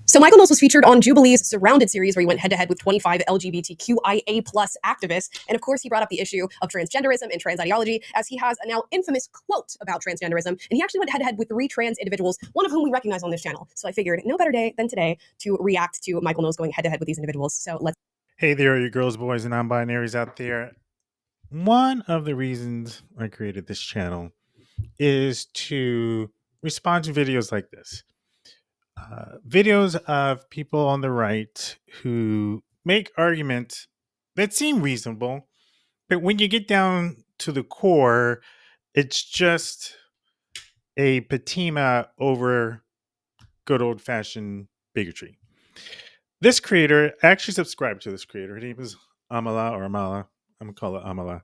So Michael Knowles was featured on Jubilee's Surrounded series, where he went head-to-head with 25 LGBTQIA+ activists. And of course, he brought up the issue of transgenderism and trans ideology, as he has a now infamous quote about transgenderism. And he actually went head-to-head with 3 trans individuals, one of whom we recognize on this channel. So I figured no better day than today to react to Michael Knowles going head-to-head with these individuals. So let's. Hey there, you girls, boys, and non-binaries out there. One of the reasons I created this channel is to respond to videos like this. Videos of people on the right who make arguments that seem reasonable, but when you get down to the core, it's just a patina over good old-fashioned bigotry. This creator, I actually subscribed to this creator. Her name is Amala. I'm gonna call it Amala.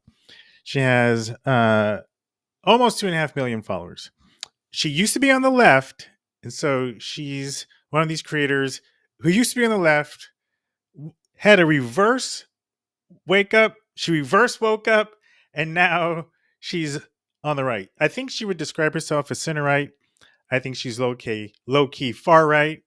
She has almost 2.5 million followers. She used to be on the left, and so she's one of these creators who used to be on the left, had a reverse wake up. She reverse woke up, and now she's on the right. I think she would describe herself as center right. I think she's low key far right.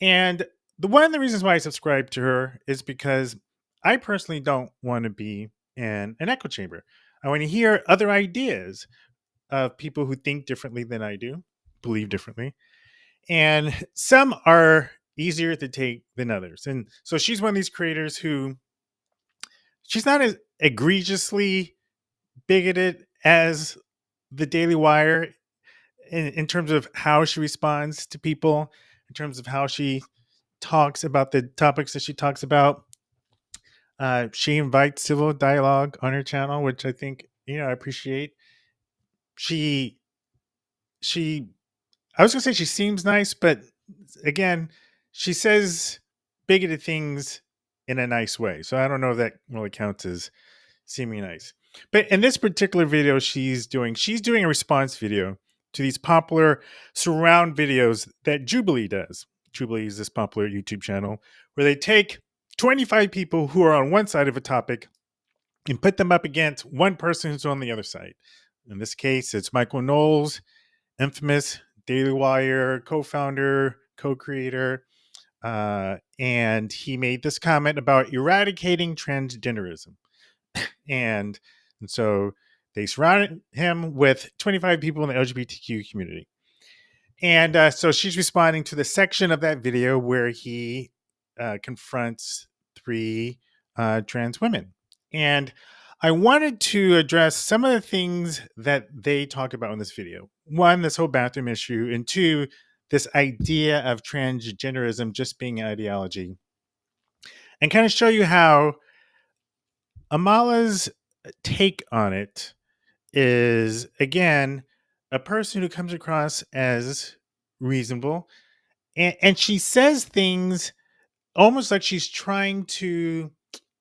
And one of the reasons why I subscribe to her is because I personally don't want to be in an echo chamber. I want to hear other ideas of people who think differently than I do, believe differently. And some are easier to take than others. And so she's one of these creators who she's not as egregiously bigoted as the Daily Wire in terms of how she responds to people, in terms of how she talks about the topics that she talks about. She invites civil dialogue on her channel, which I think, I appreciate. I was gonna say she seems nice, but again, she says bigoted things in a nice way. So I don't know if that really counts as seeming nice. But in this particular video she's doing a response video to these popular surround videos that Jubilee does. Jubilee is this popular YouTube channel where they take 25 people who are on one side of a topic and put them up against one person who's on the other side. In this case, it's Michael Knowles, infamous Daily Wire co-founder, co-creator, and he made this comment about eradicating transgenderism. And so they surrounded him with 25 people in the LGBTQ community. And so she's responding to the section of that video where he confronts 3 trans women. And I wanted to address some of the things that they talk about in this video. 1, this whole bathroom issue, and 2, this idea of transgenderism just being an ideology. And kind of show you how Amala's take on it is, again, a person who comes across as reasonable. And she says things almost like she's trying to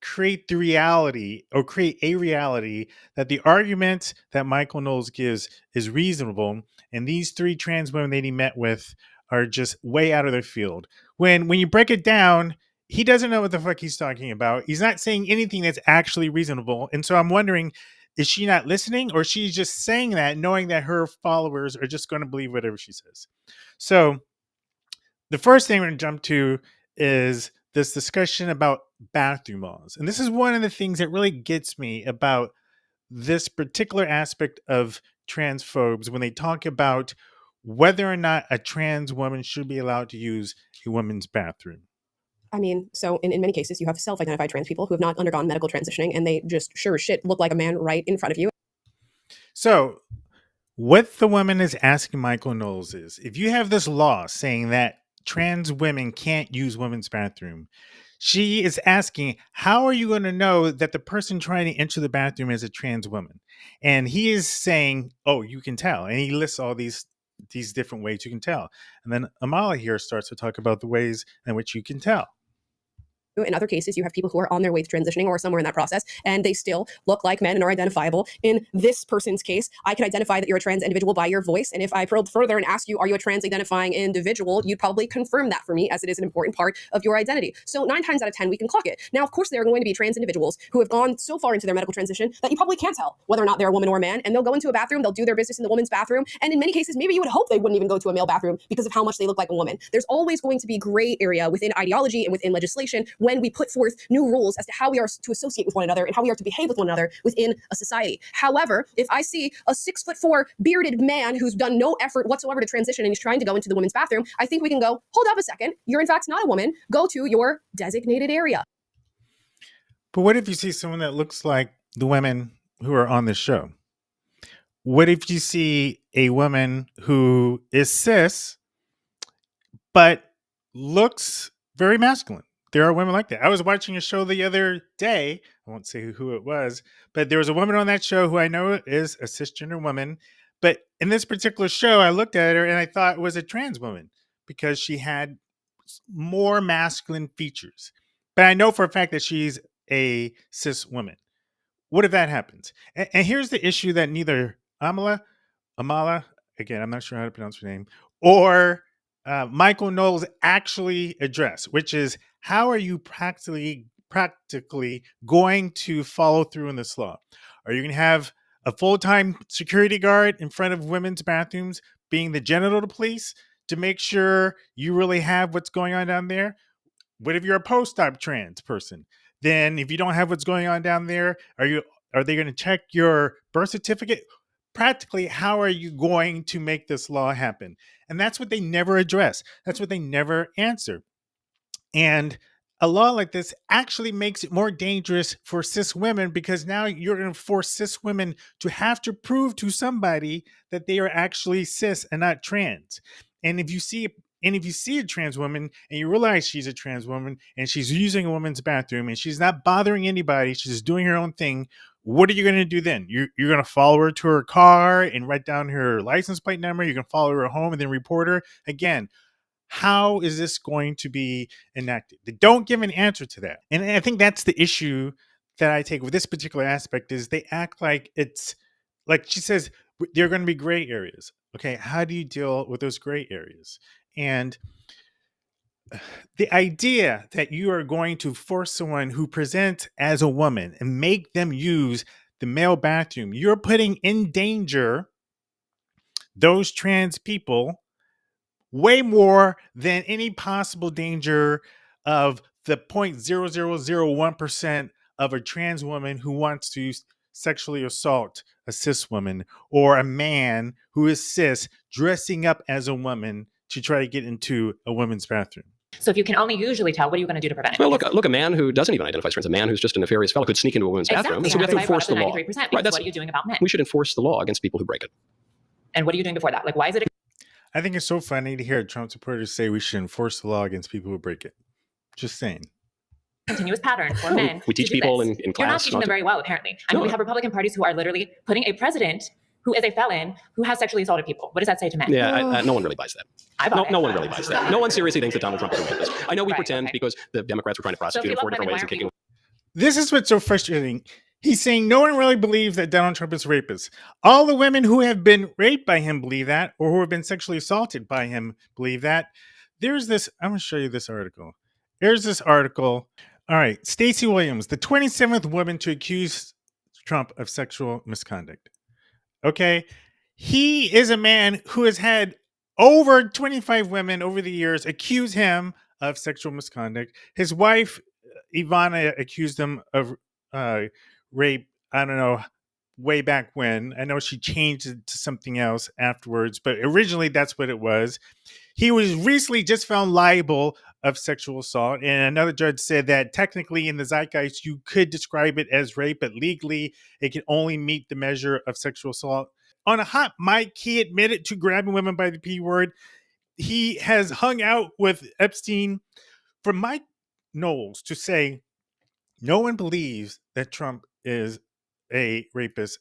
create the reality or create a reality that the argument that Michael Knowles gives is reasonable. And these 3 trans women that he met with are just way out of their field. When you break it down, he doesn't know what the fuck he's talking about. He's not saying anything that's actually reasonable. And so I'm wondering, is she not listening, or she's just saying that knowing that her followers are just going to believe whatever she says? So the first thing we're going to jump to is this discussion about bathroom laws. And this is one of the things that really gets me about this particular aspect of transphobes when they talk about whether or not a trans woman should be allowed to use a women's bathroom. I mean, so in many cases, you have self-identified trans people who have not undergone medical transitioning, and they just sure as shit look like a man right in front of you. So what the woman is asking Michael Knowles is, if you have this law saying that trans women can't use women's bathroom, she is asking, how are you going to know that the person trying to enter the bathroom is a trans woman? And he is saying, oh, you can tell. And he lists all these different ways you can tell. And then Amala here starts to talk about the ways in which you can tell. in other cases, you have people who are on their way to transitioning or somewhere in that process, and they still look like men and are identifiable. In this person's case, I can identify that you're a trans individual by your voice. And if I probe further and ask you, are you a trans identifying individual, you'd probably confirm that for me, as it is an important part of your identity. So 9 times out of 10, we can clock it. Now, of course, there are going to be trans individuals who have gone so far into their medical transition that you probably can't tell whether or not they're a woman or a man. And they'll go into a bathroom, they'll do their business in the woman's bathroom. And in many cases, maybe you would hope they wouldn't even go to a male bathroom because of how much they look like a woman. There's always going to be gray area within ideology and within legislation when we put forth new rules as to how we are to associate with one another and how we are to behave with one another within a society. However, if I see a 6'4" bearded man who's done no effort whatsoever to transition and he's trying to go into the women's bathroom, I think we can go, hold up a second, you're in fact not a woman, go to your designated area. But what if you see someone that looks like the women who are on this show? What if you see a woman who is cis, but looks very masculine? There are women like that. I was watching a show the other day. I won't say who it was, but there was a woman on that show who I know is a cisgender woman. But in this particular show, I looked at her and I thought it was a trans woman because she had more masculine features. But I know for a fact that she's a cis woman. What if that happens? And here's the issue that neither Amala, again, I'm not sure how to pronounce her name, or Michael Knowles actually address, which is how are you practically going to follow through in this law? Are you going to have a full-time security guard in front of women's bathrooms being the genital police to make sure you really have what's going on down there? What if you're a post-op trans person? Then if you don't have what's going on down there, are they going to check your birth certificate? Practically, how are you going to make this law happen? And that's what they never address. That's what they never answer. And a law like this actually makes it more dangerous for cis women because now you're going to force cis women to have to prove to somebody that they are actually cis and not trans. And if you see a trans woman and you realize she's a trans woman and she's using a woman's bathroom and she's not bothering anybody, she's just doing her own thing, what are you going to do then? You're going to follow her to her car and write down her license plate number. You're going to follow her home and then report her. Again, how is this going to be enacted? They don't give an answer to that. And I think that's the issue that I take with this particular aspect is they act like it's, like she says, there are going to be gray areas. Okay, how do you deal with those gray areas? And the idea that you are going to force someone who presents as a woman and make them use the male bathroom, you're putting in danger those trans people way more than any possible danger of the 0.0001% of a trans woman who wants to sexually assault a cis woman or a man who is cis dressing up as a woman to try to get into a women's bathroom. So if you can only usually tell, what are you going to do to prevent it? Well, look, a man who doesn't even identify as trans, a man who's just a nefarious fellow could sneak into a woman's bathroom. Exactly. So we have to enforce the law. 93%, Right, what are you doing about men? We should enforce the law against people who break it. And what are you doing before that? Like, why is it I think it's so funny to hear Trump supporters say we should enforce the law against people who break it. Just saying. continuous pattern for men? We teach to do people this? in class. You're not teaching them very well, apparently. I mean, we have Republican parties who are literally putting a president who is a felon who has sexually assaulted people. What does that say to men? Yeah, no one really buys that. No one really buys that. No one seriously thinks that Donald Trump is a rapist. I know we pretend because the Democrats were trying to prosecute him 4 different ways and kicking. This is what's so frustrating. He's saying no one really believes that Donald Trump is a rapist. All the women who have been raped by him believe that, or who have been sexually assaulted by him believe that. There's this, I'm going to show you this article. There's this article. All right, Stacey Williams, the 27th woman to accuse Trump of sexual misconduct. Okay, he is a man who has had over 25 women over the years accuse him of sexual misconduct. His wife, Ivana, accused him of rape, I don't know, way back when. I know she changed it to something else afterwards, but originally that's what it was. He was recently just found liable of sexual assault, and another judge said that technically in the zeitgeist you could describe it as rape, but legally it can only meet the measure of sexual assault. On a hot mic, he admitted to grabbing women by the P word. He has hung out with Epstein. For Mike Knowles to say no one believes that Trump is a rapist,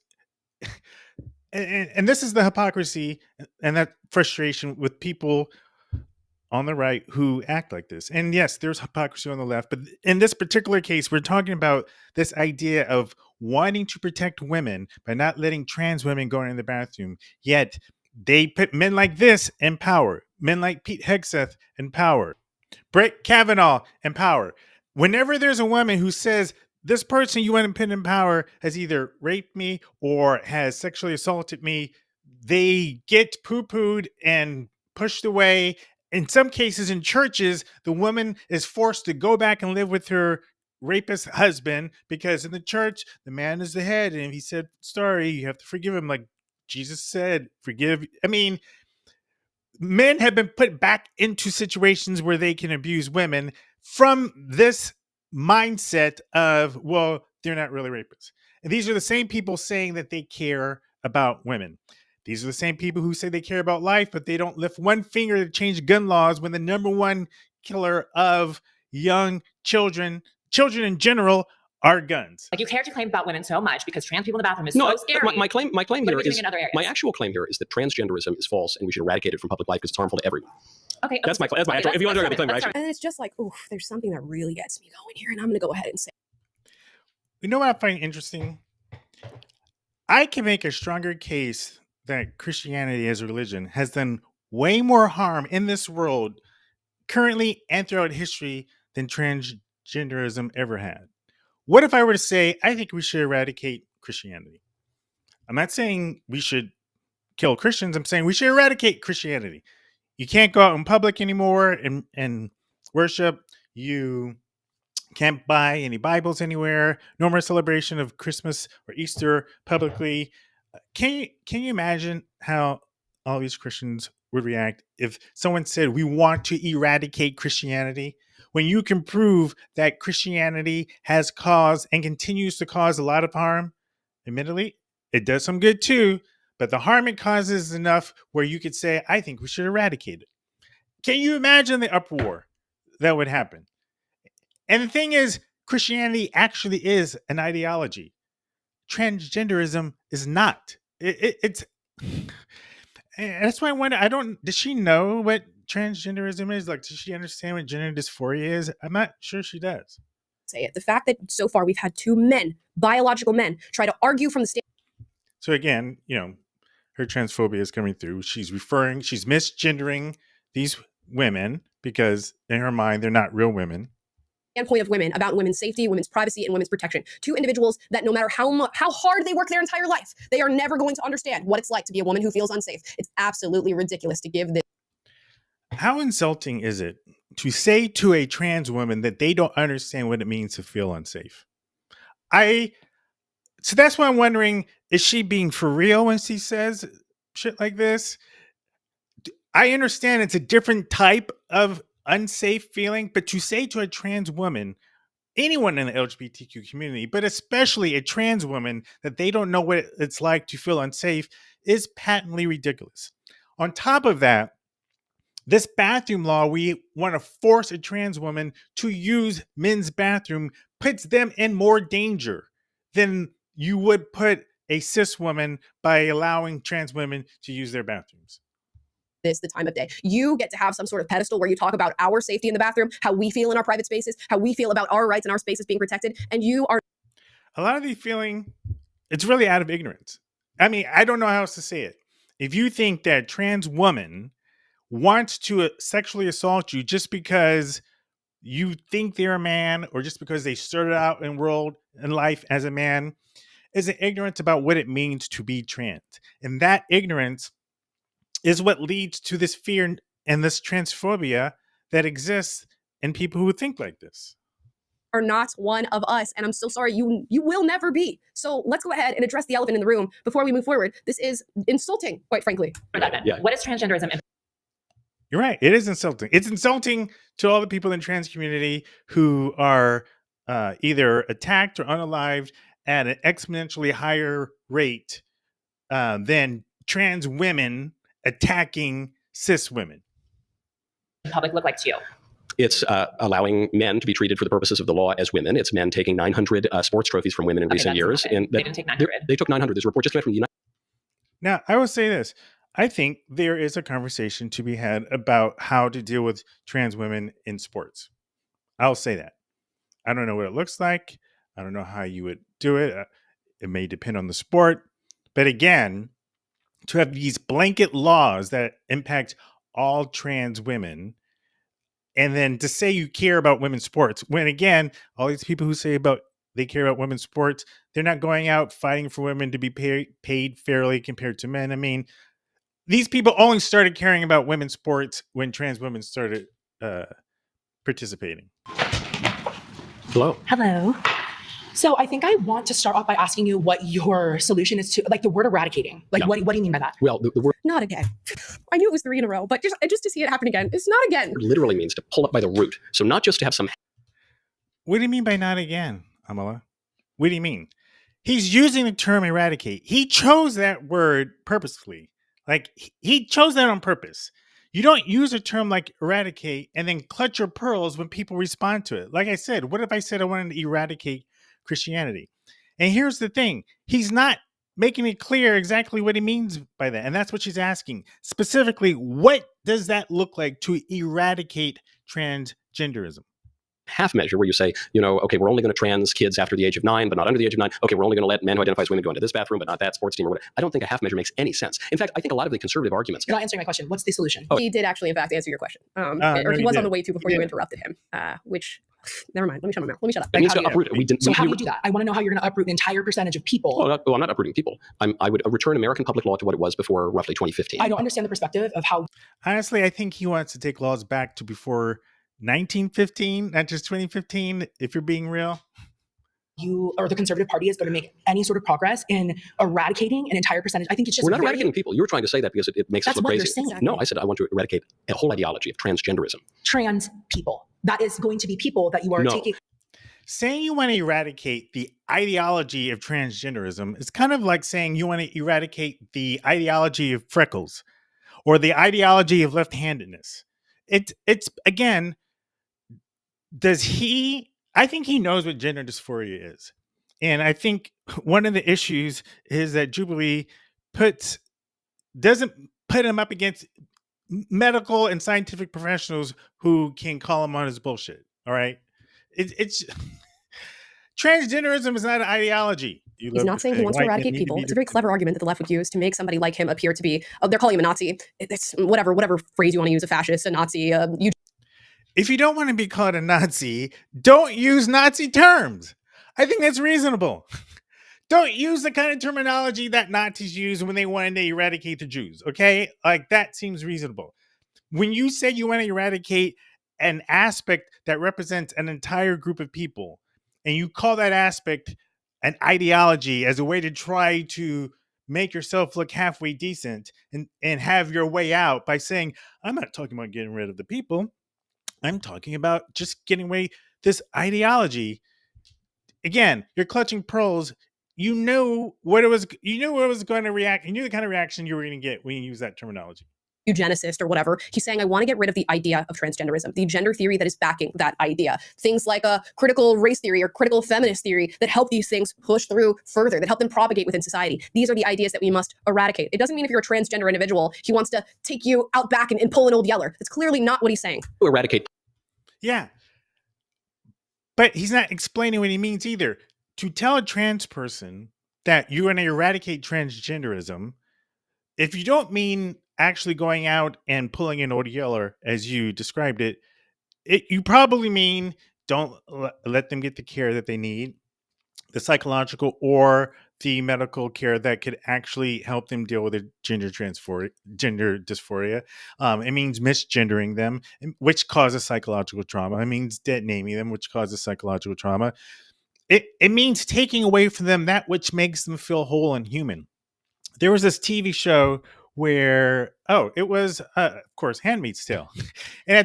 and this is the hypocrisy and that frustration with people on the right who act like this. And yes, there's hypocrisy on the left, but in this particular case, we're talking about this idea of wanting to protect women by not letting trans women go in the bathroom. Yet they put men like this in power, men like Pete Hegseth in power, Brett Kavanaugh in power. Whenever there's a woman who says, this person you want to put in power has either raped me or has sexually assaulted me, they get poo-pooed and pushed away. In some cases, in churches, the woman is forced to go back and live with her rapist husband because in the church, the man is the head. And if he said, sorry, you have to forgive him. Like Jesus said, forgive. I mean, men have been put back into situations where they can abuse women from this mindset of, well, they're not really rapists. And these are the same people saying that they care about women. These are the same people who say they care about life, but they don't lift one finger to change gun laws when the number one killer of young children in general, are guns. Like, you care to claim about women so much because trans people in the bathroom is so scary. My claim here is, in other areas? my actual claim here is that transgenderism is false and we should eradicate it from public life because it's harmful to everyone. Okay, that's my actual. If you want to claim, right? And it's just like, oof, there's something that really gets me going here, and I'm going to go ahead and say. You know what I find interesting? I can make a stronger case that Christianity as a religion has done way more harm in this world currently and throughout history than transgenderism ever had. What if I were to say, I think we should eradicate Christianity? I'm not saying we should kill Christians. I'm saying we should eradicate Christianity. You can't go out in public anymore and worship. You can't buy any Bibles anywhere. No more celebration of Christmas or Easter publicly. Can you imagine how all these Christians would react if someone said, we want to eradicate Christianity? When you can prove that Christianity has caused and continues to cause a lot of harm, admittedly, it does some good too, but the harm it causes is enough where you could say, I think we should eradicate it. Can you imagine the uproar that would happen? And the thing is, Christianity actually is an ideology. Transgenderism is not. It's and that's why I wonder, does she know what transgenderism is? Like, does she understand what gender dysphoria is? I'm not sure she does. Say it. The fact that so far we've had two men, biological men, try to argue from the stand. So again, her transphobia is coming through. She's misgendering these women because in her mind, they're not real women. Standpoint of women about women's safety, women's privacy, and women's protection. Two individuals that no matter how hard they work their entire life, they are never going to understand what it's like to be a woman who feels unsafe. It's absolutely ridiculous to give this. How insulting is it to say to a trans woman that they don't understand what it means to feel unsafe? So that's why I'm wondering, is she being for real when she says shit like this? I understand it's a different type of unsafe feeling, but to say to a trans woman, anyone in the LGBTQ community, but especially a trans woman, that they don't know what it's like to feel unsafe is patently ridiculous. On top of that, this bathroom law, we want to force a trans woman to use men's bathroom, puts them in more danger than you would put a cis woman by allowing trans women to use their bathrooms. This the time of day. You get to have some sort of pedestal where you talk about our safety in the bathroom, how we feel in our private spaces, how we feel about our rights and our spaces being protected, and you are. A lot of the feeling, it's really out of ignorance. I mean, I don't know how else to say it. If you think that trans woman wants to sexually assault you just because you think they're a man or just because they started out in life as a man, is an ignorance about what it means to be trans. And that ignorance is what leads to this fear and this transphobia that exists in people who think like this. Are not one of us, and I'm so sorry, you will never be. So let's go ahead and address the elephant in the room before we move forward. This is insulting, quite frankly. Yeah. What is transgenderism? You're right. It is insulting. It's insulting to all the people in the trans community who are either attacked or unalived at an exponentially higher rate than trans women attacking cis women. Public look like to you? It's allowing men to be treated for the purposes of the law as women. It's men taking 900 sports trophies from women in recent years. And they didn't take 900. They took 900. There's a report just came out from the United. Now, I will say this. I think there is a conversation to be had about how to deal with trans women in sports. I'll say that. I don't know what it looks like. I don't know how you would do it. It may depend on the sport. But again, to have these blanket laws that impact all trans women, and then to say you care about women's sports, when again, all these people who say about they care about women's sports, they're not going out fighting for women to be paid fairly compared to men. I mean, these people only started caring about women's sports when trans women started participating. Hello. Hello. So I think I want to start off by asking you what your solution is to, like, the word eradicating. Like, what do you mean by that? Well, the word Not again. I knew it was 3 in a row, but just to see it happen again, it's not again. literally means to pull up by the root. So not just to have some. What do you mean by not again, Amala? What do you mean? He's using the term eradicate. He chose that word purposefully. Like, he chose that on purpose. You don't use a term like eradicate and then clutch your pearls when people respond to it. Like I said, what if I said I wanted to eradicate Christianity? And here's the thing. He's not making it clear exactly what he means by that. And that's what she's asking. Specifically, what does that look like to eradicate transgenderism? Half measure where you say, okay, we're only going to trans kids after the age of 9, but not under the age of 9. Okay, we're only going to let men who identify as women go into this bathroom, but not that sports team or whatever. I don't think a half measure makes any sense. In fact, I think a lot of the conconservative arguments. You're not answering my question. What's the solution? He did actually, in fact, answer your question. Or he was on the way to before you interrupted him, which, never mind. Let me shut my mouth. Let me shut up. It means to uproot it. So how do you do that? I want to know how you're going to uproot an entire percentage of people. Well, I'm not uprooting people. I would return American public law to what it was before roughly 2015. I don't understand the perspective of how. Honestly, I think he wants to take laws back to before 1915, not just 2015, if you're being real. You or the Conservative Party is going to make any sort of progress in eradicating an entire percentage. I think it's just we're not eradicating people. You were trying to say that because it makes us look crazy. That's what you're saying. No, I said I want to eradicate a whole ideology of transgenderism. Trans people. That is going to be people that you are taking. Saying you want to eradicate the ideology of transgenderism is kind of like saying you want to eradicate the ideology of freckles or the ideology of left-handedness. It's again, I think he knows what gender dysphoria is. And I think one of the issues is that Jubilee doesn't put him up against medical and scientific professionals who can call him on his bullshit. All right. It's transgenderism is not an ideology. He's not saying he wants to eradicate people. It's a very clever argument that the left would use to make somebody like him appear to be, they're calling him a Nazi. It's whatever phrase you want to use, a fascist, a Nazi. If you don't want to be called a Nazi, don't use Nazi terms. I think that's reasonable. Don't use the kind of terminology that Nazis use when they wanted to eradicate the Jews, okay? Like, that seems reasonable. When you say you want to eradicate an aspect that represents an entire group of people, and you call that aspect an ideology as a way to try to make yourself look halfway decent and have your way out by saying, I'm not talking about getting rid of the people. I'm talking about just getting away this ideology. Again, you're clutching pearls. You knew what it was going to react. You knew the kind of reaction you were going to get when you use that terminology. Eugenicist or whatever. He's saying, I want to get rid of the idea of transgenderism, the gender theory that is backing that idea. Things like a critical race theory or critical feminist theory that help these things push through further, that help them propagate within society. These are the ideas that we must eradicate. It doesn't mean if you're a transgender individual, he wants to take you out back and pull an old yeller. That's clearly not what he's saying. Eradicate. Yeah. But he's not explaining what he means either. To tell a trans person that you're going to eradicate transgenderism, if you don't mean actually going out and pulling an old yeller, as you described it, you probably mean don't let them get the care that they need, the psychological or the medical care that could actually help them deal with the gender dysphoria. It means misgendering them, which causes psychological trauma. It means dead naming them, which causes psychological trauma. It means taking away from them that which makes them feel whole and human. There was this TV show where, it was, of course, Handmaid's Tale. And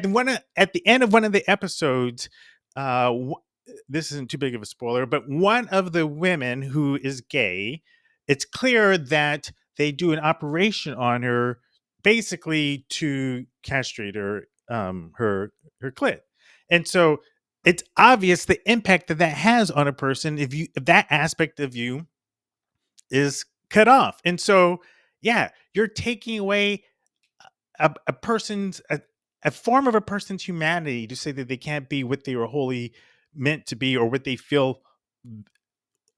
at the end of one of the episodes, this isn't too big of a spoiler, but one of the women who is gay, it's clear that they do an operation on her basically to castrate her, her clit. And so it's obvious the impact that has on a person if that aspect of you is cut off. And so, yeah, you're taking away a person's a form of a person's humanity to say that they can't be what they were wholly meant to be, or what they feel,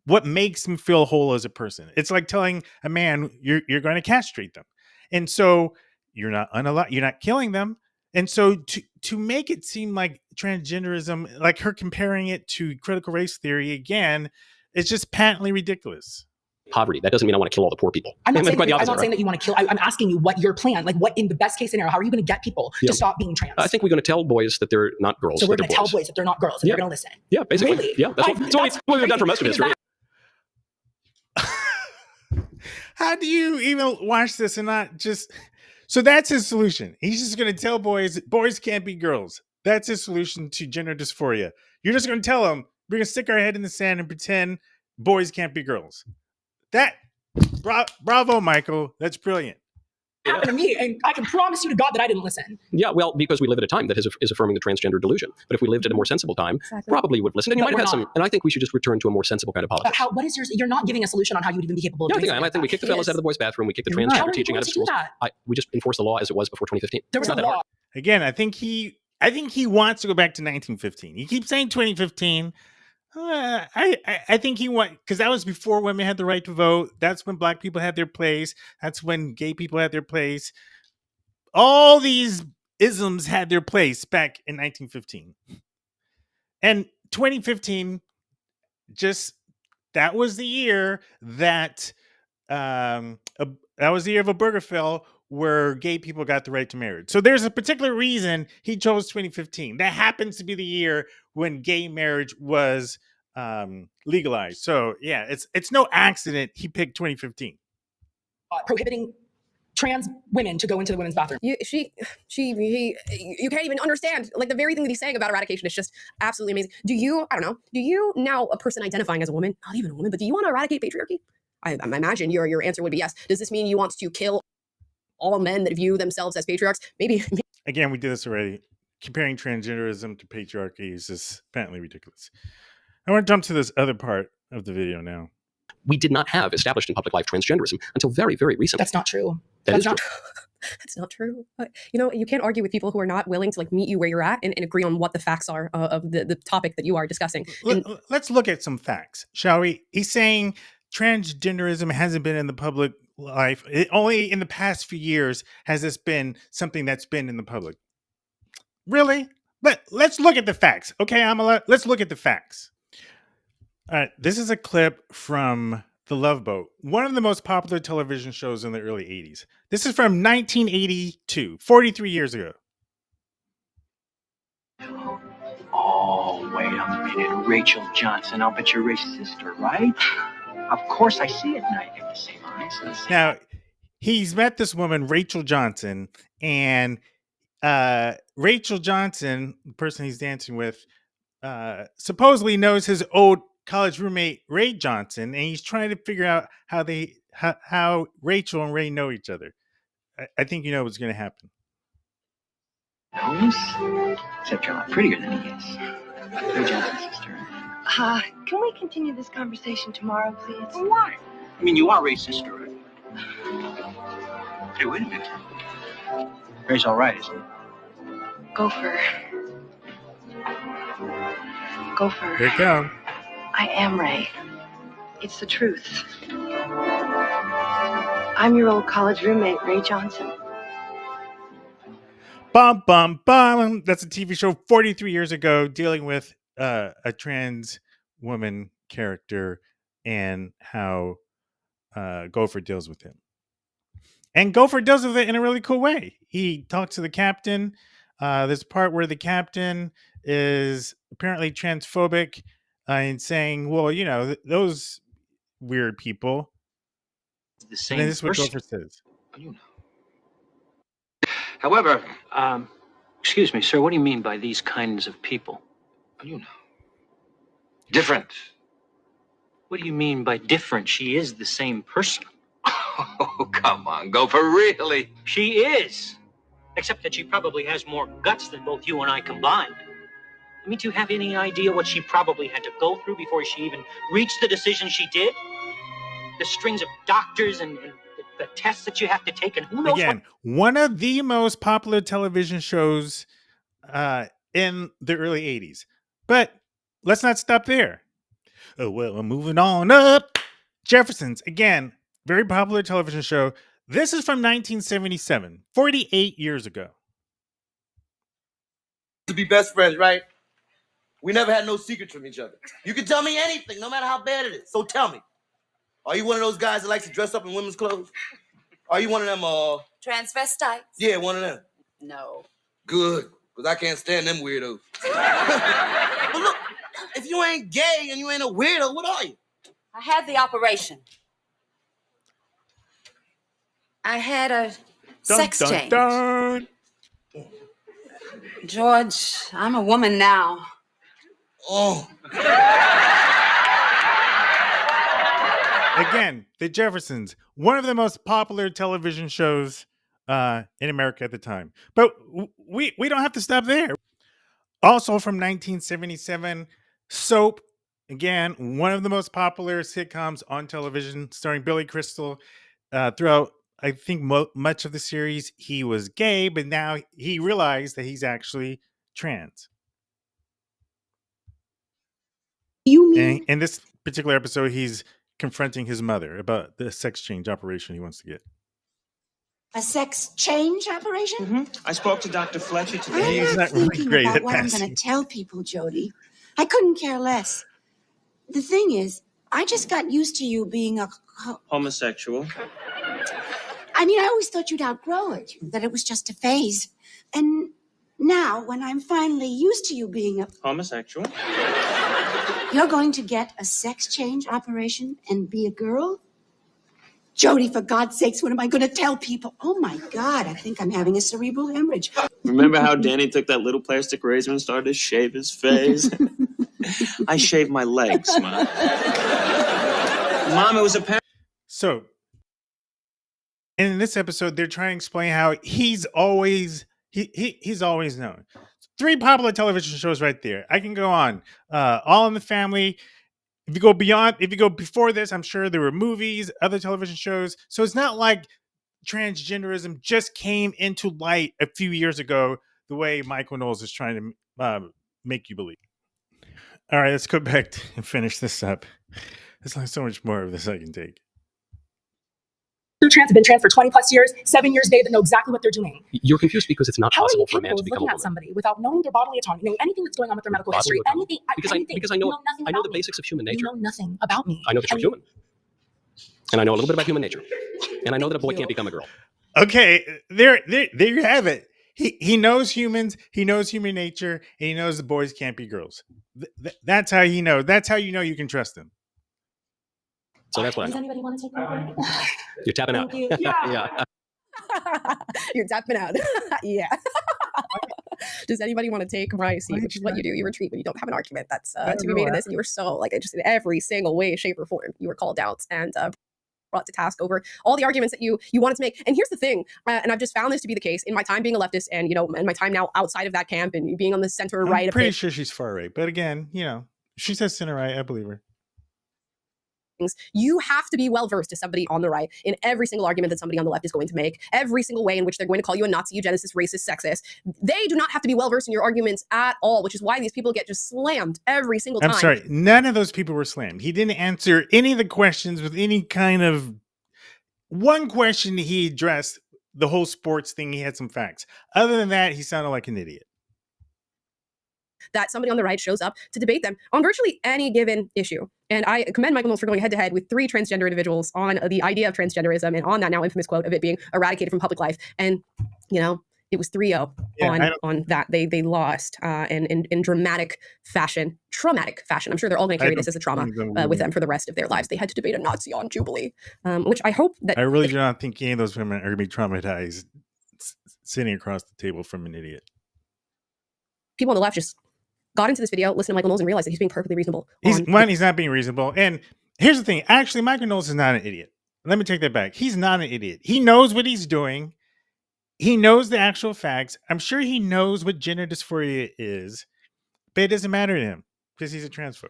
what makes them feel whole as a person. It's like telling a man you're going to castrate them, and so you're not killing them. And so to make it seem like transgenderism, like her comparing it to critical race theory again, is just patently ridiculous. Poverty. That doesn't mean I want to kill all the poor people. I'm not saying, quite the I'm opposite, not saying right? that you want to kill. I'm asking you what your plan, like what in the best case scenario, how are you going to get people Yeah. to stop being trans? I think we're going to tell boys that they're not girls. so we're that going to they're tell boys that they're not girls, and Yeah. they're going to listen. Yeah, basically. Really? Yeah, that's what we've done for most of Because history. How do you even watch this and not just? So that's his solution. He's just going to tell boys can't be girls. That's his solution to gender dysphoria. You're just going to tell them we're going to stick our head in the sand and pretend boys can't be girls. Bravo, Michael. That's brilliant. Happened to me, and I can promise you to God that I didn't listen. Yeah, well, because we live at a time that is affirming the transgender delusion. But if we lived at a more sensible time, probably would listen. And you But might have we're had some. not. And I think we should just return to a more sensible kind of politics. What is yours? You're not giving a solution on how you would even be capable of Yeah, I doing think I am. I think we kick the fellas out of the boys' bathroom. We kick the You're transgender not. teaching out of schools. We just enforce the law as it was before 2015. There was It's a not that law. hard. Again, I think he wants to go back to 1915. He keeps saying 2015. I think he because that was before women had the right to vote. That's when black people had their place. That's when gay people had their place. All these isms had their place back in 1915. And 2015, that was the year that was the year of Obergefell, where gay people got the right to marriage. So there's a particular reason he chose 2015. That happens to be the year when gay marriage was legalized. So yeah, it's no accident he picked 2015. Prohibiting trans women to go into the women's bathroom. You can't even understand. Like, the very thing that he's saying about eradication is just absolutely amazing. Do you now, a person identifying as a woman, not even a woman, but do you want to eradicate patriarchy? I imagine your answer would be yes. Does this mean you want to kill all men that view themselves as patriarchs? Maybe. Again, we did this already. Comparing transgenderism to patriarchy is just patently ridiculous. I want to jump to this other part of the video now. We did not have established in public life transgenderism until very, very recently. That's not true. That is not true. That's not true. You can't argue with people who are not willing to meet you where you're at and agree on what the facts are of the topic that you are discussing. Let's look at some facts, shall we? He's saying transgenderism hasn't been in the public life. Only in the past few years has this been something that's been in the public. Really? Let's look at the facts. Okay, Amala, let's look at the facts. All right, this is a clip from The Love Boat, one of the most popular television shows in the early 80s. This is from 1982, 43 years ago. Oh, wait a minute. Rachel Johnson, I'll bet you're Ray's sister, right? Of course I see it now. You have the same eyes. Now, he's met this woman, Rachel Johnson, and Rachel Johnson, the person he's dancing with, supposedly knows his old college roommate, Ray Johnson, and he's trying to figure out how Rachel and Ray know each other. I think you know what's going to happen. Knows? Except you're a lot prettier than he is. Ray Johnson's sister. Can we continue this conversation tomorrow, please? Well, why? I mean, you are Ray's sister, right? Hey, wait a minute. Ray's all right, isn't he? Gopher. Here it comes. I am Ray. It's the truth. I'm your old college roommate, Ray Johnson. Bum, bum, bum. That's a TV show 43 years ago dealing with a trans woman character and how Gopher deals with him. And Gopher deals with it in a really cool way. He talks to the captain. There's a part where the captain is apparently transphobic and saying, well, those weird people. The same and this is what person. Gopher says. You know. However, excuse me, sir, what do you mean by these kinds of people? You know. Different. What do you mean by different? She is the same person. Oh, come on, Gopher, really? She is. Except that she probably has more guts than both you and I combined. I mean, do you have any idea what she probably had to go through before she even reached the decision she did? The strings of doctors and the tests that you have to take, and who knows Again, one of the most popular television shows in the early 80s. But let's not stop there. Oh, well, I'm moving on up. Jeffersons, again, very popular television show. This is from 1977, 48 years ago. To be best friends, right? We never had no secrets from each other. You can tell me anything, no matter how bad it is. So tell me, are you one of those guys that likes to dress up in women's clothes? Are you one of them, transvestites? Yeah, one of them. No. Good, because I can't stand them weirdos. But look, if you ain't gay and you ain't a weirdo, what are you? I had the operation. I had a sex change. Dun. George, I'm a woman now. Oh. Again, The Jeffersons, one of the most popular television shows in America at the time. But we don't have to stop there. Also from 1977, Soap, again, one of the most popular sitcoms on television, starring Billy Crystal. Throughout, I think, much of the series, he was gay, but now he realized that he's actually trans. You mean? And in this particular episode, he's confronting his mother about the sex change operation he wants to get. A sex change operation? Mm-hmm. I spoke to Dr. Fletcher today. He's not really great about at what I'm passing. going to tell people, Jody. I couldn't care less. The thing is, I just got used to you being a... Homosexual. I mean, I always thought you'd outgrow it, that it was just a phase. And now, when I'm finally used to you being a... Homosexual. You're going to get a sex change operation and be a girl? Jody, for God's sakes, what am I going to tell people? Oh, my God, I think I'm having a cerebral hemorrhage. Remember how Danny took that little plastic razor and started to shave his face? I shaved my legs, Mom. Mom, it was a... So, in this episode, they're trying to explain how he's always known. 3 popular television shows right there. I can go on. All in the Family. If you go before this, I'm sure there were movies, other television shows. So it's not like transgenderism just came into light a few years ago, the way Michael Knowles is trying to make you believe. All right, let's go back and finish this up. There's like so much more of this I can take. They're trans, have been trans for 20 plus years, 7 years, they know exactly what they're doing. You're confused because it's not How possible are for you a man people to become a looking at woman. somebody without knowing their bodily autonomy, knowing anything that's going on with their medical history, anything? Because I You know know nothing I know about the me. basics of human nature. You know nothing about me. I know that you're human. And I know a little bit about human nature. And I know that a boy can't become a girl. Okay, there you have it. He knows humans, he knows human nature, and he knows the boys can't be girls. That's how you know. That's how you know you can trust him. So that's what I Does know. anybody want to take my break? You're tapping out. Thank you. Yeah. You're tapping out. Yeah. Does anybody want to take my seat? Which is what you do. You retreat when you don't have an argument that's to be made in this. And you were so, like, just in every single way, shape, or form, you were called out and brought to task over all the arguments that you wanted to make. And here's the thing, and I've just found this to be the case in my time being a leftist and, in my time now outside of that camp and being on the center right. I'm pretty sure she's far right. But again, she says center right. I believe her. You have to be well versed as somebody on the right in every single argument that somebody on the left is going to make, every single way in which they're going to call you a Nazi, eugenicist, racist, sexist. They do not have to be well versed in your arguments at all, which is why these people get just slammed every single time. I'm sorry, none of those people were slammed. He didn't answer any of the questions with any kind of one question. He addressed the whole sports thing. He had some facts. Other than that, he sounded like an idiot. That somebody on the right shows up to debate them on virtually any given issue. And I commend Michael Knowles for going head to head with 3 transgender individuals on the idea of transgenderism and on that now infamous quote of it being eradicated from public life. And, it was 3-0 on that. They lost in traumatic fashion. I'm sure they're all going to carry this as a trauma with them for the rest of their lives. They had to debate a Nazi on Jubilee, which I hope that... I really do not think any of those women are going to be traumatized sitting across the table from an idiot. People on the left just got into this video, listened to Michael Knowles, and realized that he's being perfectly reasonable. He's not being reasonable. And here's the thing. Actually, Michael Knowles is not an idiot. Let me take that back. He's not an idiot. He knows what he's doing. He knows the actual facts. I'm sure he knows what gender dysphoria is, but it doesn't matter to him because he's a transphobe.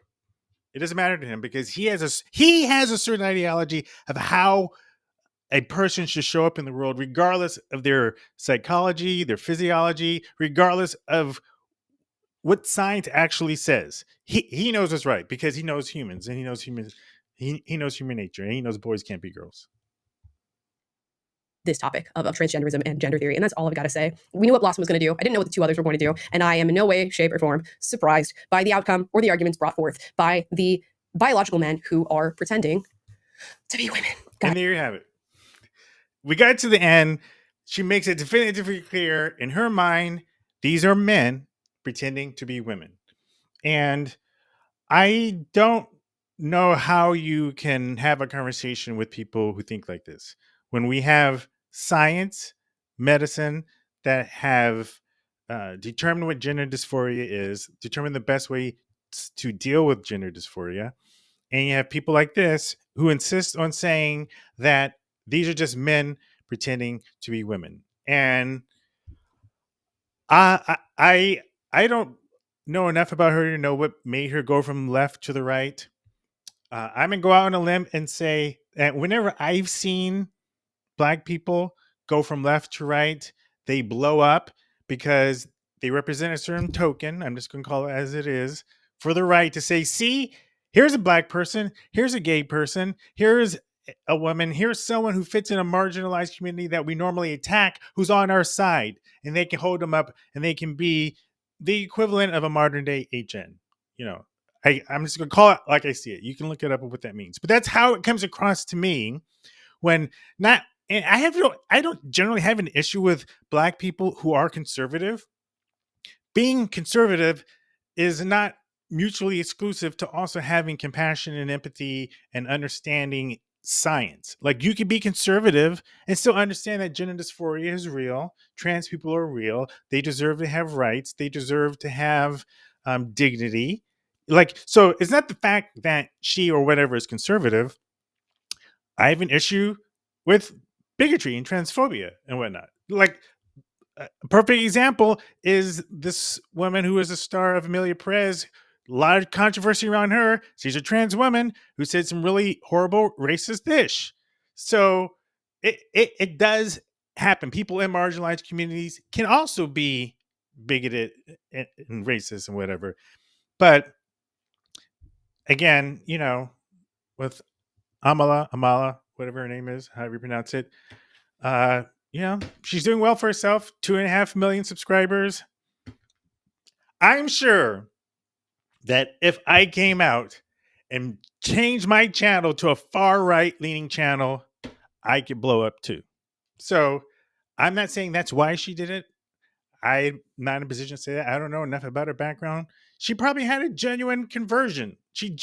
It doesn't matter to him because he has a certain ideology of how a person should show up in the world regardless of their psychology, their physiology, regardless of what science actually says. He knows what's right because he knows humans and he knows human nature, and he knows boys can't be girls. This topic of transgenderism and gender theory. And that's all I've got to say. We knew what Blossom was going to do. I didn't know what the two others were going to do. And I am in no way, shape, or form surprised by the outcome or the arguments brought forth by the biological men who are pretending to be women. And there you have it. We got to the end. She makes it definitively clear in her mind, these are men pretending to be women. And I don't know how you can have a conversation with people who think like this when we have science, medicine that have determined what gender dysphoria is, determined the best way to deal with gender dysphoria. And you have people like this who insist on saying that these are just men pretending to be women. And I don't know enough about her to know what made her go from left to the right. I'm gonna go out on a limb and say that whenever I've seen Black people go from left to right, they blow up because they represent a certain token. I'm just gonna call it as it is for the right to say, see, here's a Black person, here's a gay person, here's a woman, here's someone who fits in a marginalized community that we normally attack, who's on our side, and they can hold them up and they can be the equivalent of a modern day HN. You know, I'm just gonna call it like I see it. You can look it up and what that means, but that's how it comes across to me when not. And I don't generally have an issue with Black people who are conservative. Being conservative is not mutually exclusive to also having compassion and empathy and understanding science. Like, you could be conservative and still understand that gender dysphoria is real. Trans people are real. They deserve to have rights. They deserve to have dignity. Like, so it's not the fact that she or whatever is conservative. I have an issue with bigotry and transphobia and whatnot. Like, a perfect example is this woman who is a star of Amelia Perez. A lot of controversy around her. She's a trans woman who said some really horrible racist ish. So it does happen. People in marginalized communities can also be bigoted and racist and whatever. But again, you know, with Amala, whatever her name is, however you pronounce it, you know, she's doing well for herself. 2.5 million subscribers. I'm sure that if I came out and changed my channel to a far right leaning channel, I could blow up too. So I'm not saying that's why she did it. I'm not in a position to say that. I don't know enough about her background. She probably had a genuine conversion. She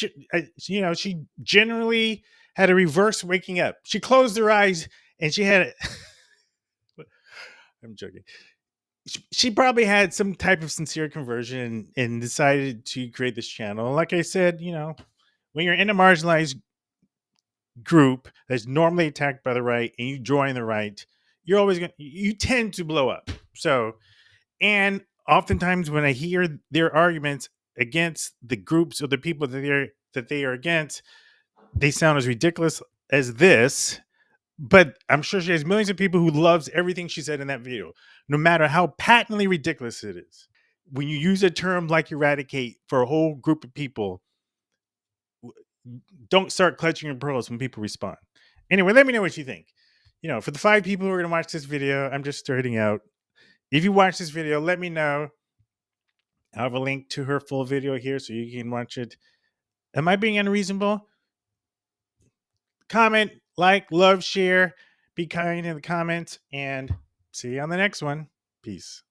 generally had a reverse waking up. She closed her eyes and she had I'm joking. She probably had some type of sincere conversion and decided to create this channel. Like I said, you know, when you're in a marginalized group that's normally attacked by the right and you join the right, you tend to blow up. So, and oftentimes when I hear their arguments against the groups or the people that they are against, they sound as ridiculous as this. But I'm sure she has millions of people who loves everything she said in that video, no matter how patently ridiculous it is. When you use a term like eradicate for a whole group of people, don't start clutching your pearls when people respond. Anyway, let me know what you think. You know, for the 5 people who are going to watch this video, I'm just starting out. If you watch this video, let me know. I'll have a link to her full video here so you can watch it. Am I being unreasonable? Comment, like, love, share, be kind in the comments, and see you on the next one. Peace.